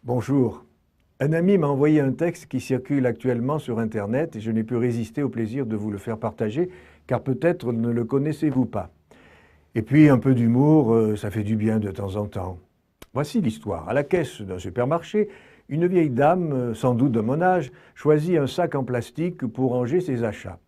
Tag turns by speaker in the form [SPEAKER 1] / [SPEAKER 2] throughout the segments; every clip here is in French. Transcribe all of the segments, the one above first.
[SPEAKER 1] Bonjour. Un ami m'a envoyé un texte qui circule actuellement sur Internet et je n'ai pu résister au plaisir de vous le faire partager car peut-être ne le connaissez-vous pas. Et puis un peu d'humour, ça fait du bien de temps en temps. Voici l'histoire. À la caisse d'un supermarché, une vieille dame, sans doute de mon âge, choisit un sac en plastique pour ranger ses achats.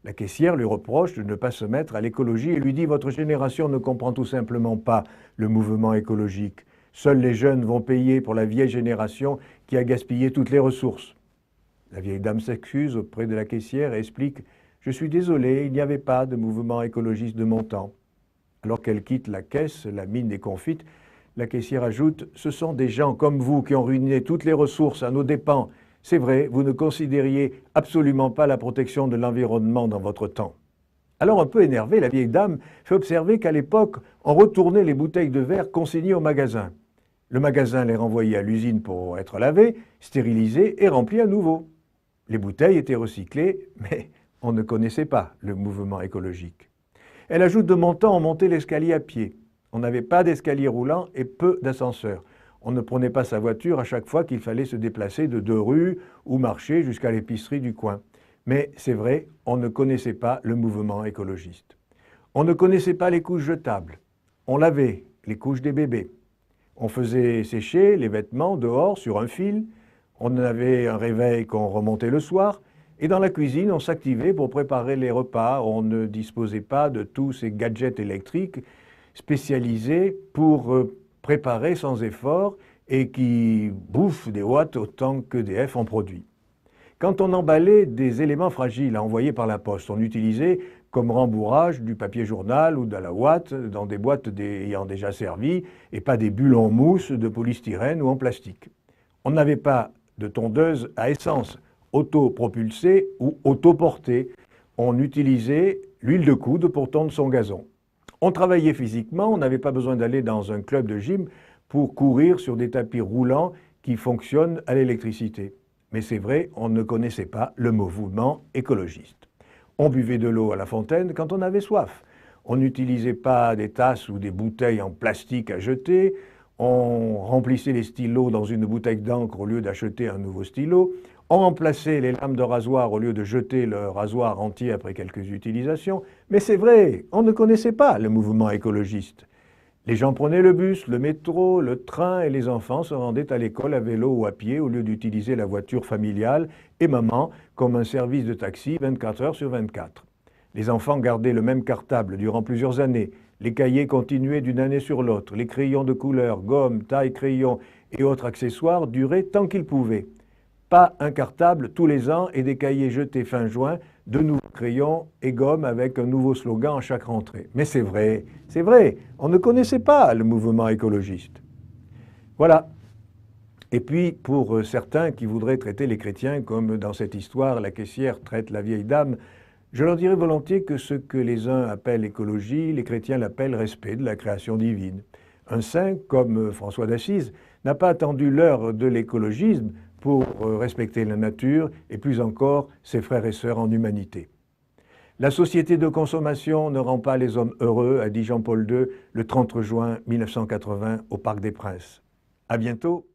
[SPEAKER 1] La caissière lui reproche de ne pas se mettre à l'écologie et lui dit « Votre génération ne comprend tout simplement pas le mouvement écologique. Seuls les jeunes vont payer pour la vieille génération qui a gaspillé toutes les ressources. » La vieille dame s'excuse auprès de la caissière et explique « Je suis désolée, il n'y avait pas de mouvement écologiste de mon temps. » Alors qu'elle quitte la caisse, la mine déconfite, la caissière ajoute « Ce sont des gens comme vous qui ont ruiné toutes les ressources à nos dépens. C'est vrai, vous ne considériez absolument pas la protection de l'environnement dans votre temps. » Alors un peu énervée, la vieille dame fait observer qu'à l'époque, on retournait les bouteilles de verre consignées au magasin. Le magasin les renvoyait à l'usine pour être lavées, stérilisées et remplies à nouveau. Les bouteilles étaient recyclées, mais on ne connaissait pas le mouvement écologique. Elle ajoute de mon temps, on montait l'escalier à pied. On n'avait pas d'escalier roulant et peu d'ascenseurs. On ne prenait pas sa voiture à chaque fois qu'il fallait se déplacer de 2 rues ou marcher jusqu'à l'épicerie du coin. Mais c'est vrai, on ne connaissait pas le mouvement écologiste. On ne connaissait pas les couches jetables. On lavait les couches des bébés. On faisait sécher les vêtements dehors sur un fil. On avait un réveil qu'on remontait le soir. Et dans la cuisine, on s'activait pour préparer les repas. On ne disposait pas de tous ces gadgets électriques spécialisés pour préparer sans effort et qui bouffent des watts autant qu'EDF en produit. Quand on emballait des éléments fragiles à envoyer par la poste, on utilisait comme rembourrage du papier journal ou de la ouate dans des boîtes ayant déjà servi et pas des bulles en mousse de polystyrène ou en plastique. On n'avait pas de tondeuse à essence autopropulsée ou autoportée. On utilisait l'huile de coude pour tondre son gazon. On travaillait physiquement, on n'avait pas besoin d'aller dans un club de gym pour courir sur des tapis roulants qui fonctionnent à l'électricité. Mais c'est vrai, on ne connaissait pas le mouvement écologiste. On buvait de l'eau à la fontaine quand on avait soif. On n'utilisait pas des tasses ou des bouteilles en plastique à jeter. On remplissait les stylos dans une bouteille d'encre au lieu d'acheter un nouveau stylo. On remplaçait les lames de rasoir au lieu de jeter le rasoir entier après quelques utilisations. Mais c'est vrai, on ne connaissait pas le mouvement écologiste. Les gens prenaient le bus, le métro, le train et les enfants se rendaient à l'école à vélo ou à pied au lieu d'utiliser la voiture familiale et maman comme un service de taxi 24 heures sur 24. Les enfants gardaient le même cartable durant plusieurs années. Les cahiers continuaient d'une année sur l'autre. Les crayons de couleur, gomme, taille, crayon et autres accessoires duraient tant qu'ils pouvaient. Pas un cartable tous les ans et des cahiers jetés fin juin, de nouveaux crayons et gommes avec un nouveau slogan à chaque rentrée. Mais c'est vrai, on ne connaissait pas le mouvement écologiste. Voilà. Et puis, pour certains qui voudraient traiter les chrétiens comme dans cette histoire, la caissière traite la vieille dame, je leur dirais volontiers que ce que les uns appellent écologie, les chrétiens l'appellent respect de la création divine. Un saint, comme François d'Assise, n'a pas attendu l'heure de l'écologisme pour respecter la nature et plus encore ses frères et sœurs en humanité. La société de consommation ne rend pas les hommes heureux, a dit Jean-Paul II le 30 juin 1980 au Parc des Princes. À bientôt.